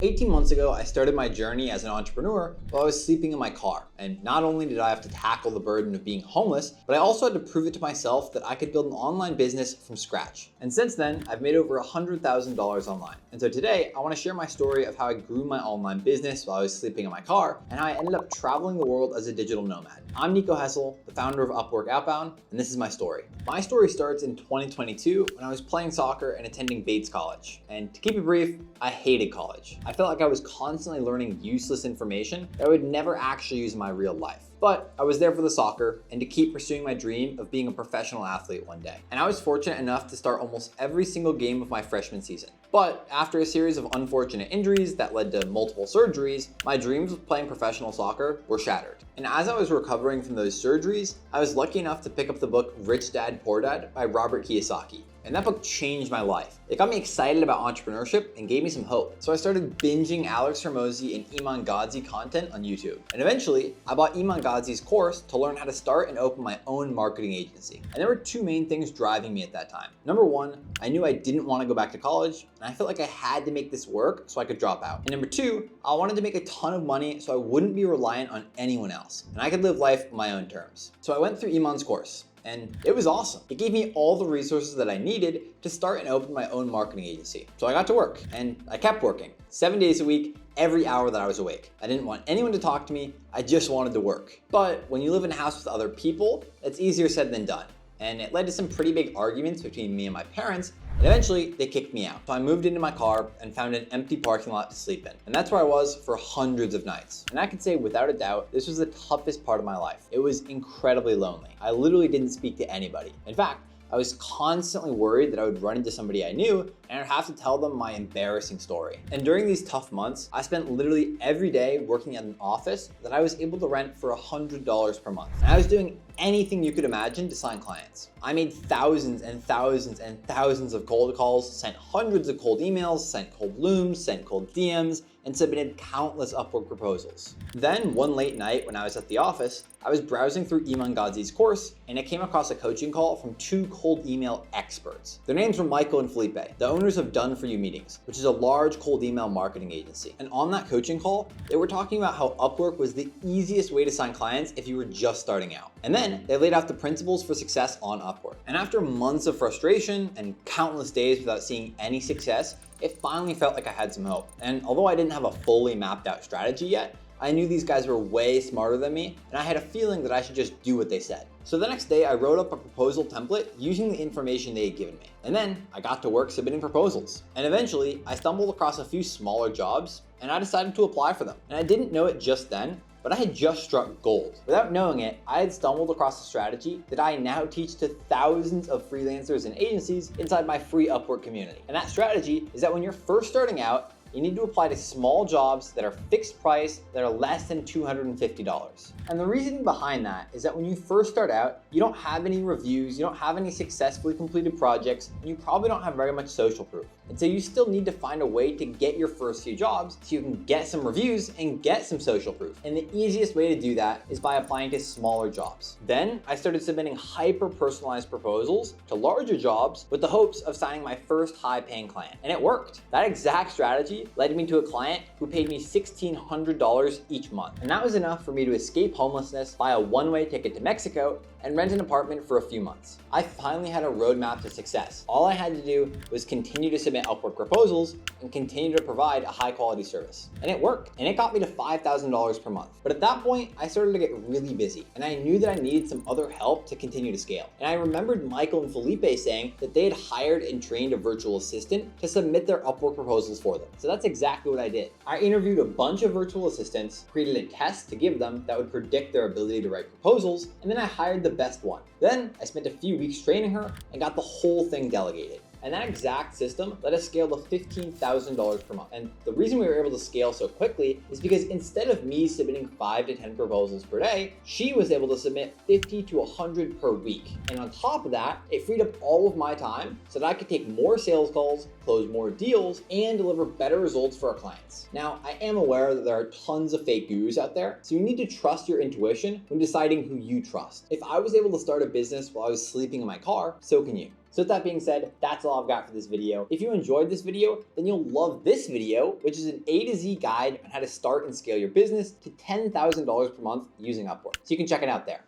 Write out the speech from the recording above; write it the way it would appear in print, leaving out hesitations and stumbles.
18 months ago, I started my journey as an entrepreneur while I was sleeping in my car. And not only did I have to tackle the burden of being homeless, but I also had to prove it to myself that I could build an online business from scratch. And since then, I've made over $100,000 online. And so today, I want to share my story of how I grew my online business while I was sleeping in my car and how I ended up traveling the world as a digital nomad. I'm Nico Hessel, the founder of Upwork Outbound, and this is my story. My story starts in 2022 when I was playing soccer and attending Bates College. And to keep it brief, I hated college. I felt like I was constantly learning useless information that I would never actually use in my real life. But I was there for the soccer and to keep pursuing my dream of being a professional athlete one day. And I was fortunate enough to start almost every single game of my freshman season. But after a series of unfortunate injuries that led to multiple surgeries, my dreams of playing professional soccer were shattered. And as I was recovering from those surgeries, I was lucky enough to pick up the book Rich Dad, Poor Dad by Robert Kiyosaki. And that book changed my life. It got me excited about entrepreneurship and gave me some hope. So I started binging Alex Hormozi and Iman Gadzhi content on YouTube. And eventually, I bought Iman Gadzhi's course to learn how to start and open my own marketing agency. And there were two main things driving me at that time. Number one, I knew I didn't want to go back to college, and I felt like I had to make this work so I could drop out. And number two, I wanted to make a ton of money so I wouldn't be reliant on anyone else, and I could live life on my own terms. So I went through Iman's course. And it was awesome. It gave me all the resources that I needed to start and open my own marketing agency. So I got to work, and I kept working 7 days a week, every hour that I was awake. I didn't want anyone to talk to me. I just wanted to work. But when you live in a house with other people, it's easier said than done. And it led to some pretty big arguments between me and my parents. And eventually, they kicked me out. So I moved into my car and found an empty parking lot to sleep in. And that's where I was for hundreds of nights. And I can say without a doubt, this was the toughest part of my life. It was incredibly lonely. I literally didn't speak to anybody. In fact, I was constantly worried that I would run into somebody I knew and I'd have to tell them my embarrassing story. And during these tough months, I spent literally every day working at an office that I was able to rent for $100 per month. And I was doing anything you could imagine to sign clients. I made thousands and thousands and thousands of cold calls, sent hundreds of cold emails, sent cold looms, sent cold DMs, and submitted countless Upwork proposals. Then one late night when I was at the office, I was browsing through Iman Gadzhi's course and I came across a coaching call from two cold email experts. Their names were Michael and Felipe, the owners of Done For You Meetings, which is a large cold email marketing agency. And on that coaching call, they were talking about how Upwork was the easiest way to sign clients if you were just starting out. And then they laid out the principles for success on Upwork. And after months of frustration and countless days without seeing any success, it finally felt like I had some hope. And although I didn't have a fully mapped out strategy yet, I knew these guys were way smarter than me, and I had a feeling that I should just do what they said. So the next day, I wrote up a proposal template using the information they had given me. And then I got to work submitting proposals. And eventually, I stumbled across a few smaller jobs, and I decided to apply for them. And I didn't know it just then, but I had just struck gold. Without knowing it, I had stumbled across a strategy that I now teach to thousands of freelancers and agencies inside my free Upwork community. And that strategy is that when you're first starting out, you need to apply to small jobs that are fixed price, that are less than $250. And the reasoning behind that is that when you first start out, you don't have any reviews, you don't have any successfully completed projects, and you probably don't have very much social proof. And so you still need to find a way to get your first few jobs so you can get some reviews and get some social proof. And the easiest way to do that is by applying to smaller jobs. Then I started submitting hyper-personalized proposals to larger jobs with the hopes of signing my first high-paying client. And it worked. That exact strategy led me to a client who paid me $1,600 each month. And that was enough for me to escape homelessness, buy a one-way ticket to Mexico, and rent an apartment for a few months. I finally had a roadmap to success. All I had to do was continue to submit Upwork proposals and continue to provide a high quality service. And it worked. And it got me to $5,000 per month. But at that point, I started to get really busy. And I knew that I needed some other help to continue to scale. And I remembered Michael and Felipe saying that they had hired and trained a virtual assistant to submit their Upwork proposals for them. So that's exactly what I did. I interviewed a bunch of virtual assistants, created a test to give them that would predict their ability to write proposals, and then I hired the best one. Then I spent a few weeks training her and got the whole thing delegated. And that exact system let us scale to $15,000 per month. And the reason we were able to scale so quickly is because instead of me submitting 5 to 10 proposals per day, she was able to submit 50 to 100 per week. And on top of that, it freed up all of my time so that I could take more sales calls, close more deals, and deliver better results for our clients. Now, I am aware that there are tons of fake gurus out there, so you need to trust your intuition when deciding who you trust. If I was able to start a business while I was sleeping in my car, so can you. So with that being said, that's all I've got for this video. If you enjoyed this video, then you'll love this video, which is an A to Z guide on how to start and scale your business to $10,000 per month using Upwork. So you can check it out there.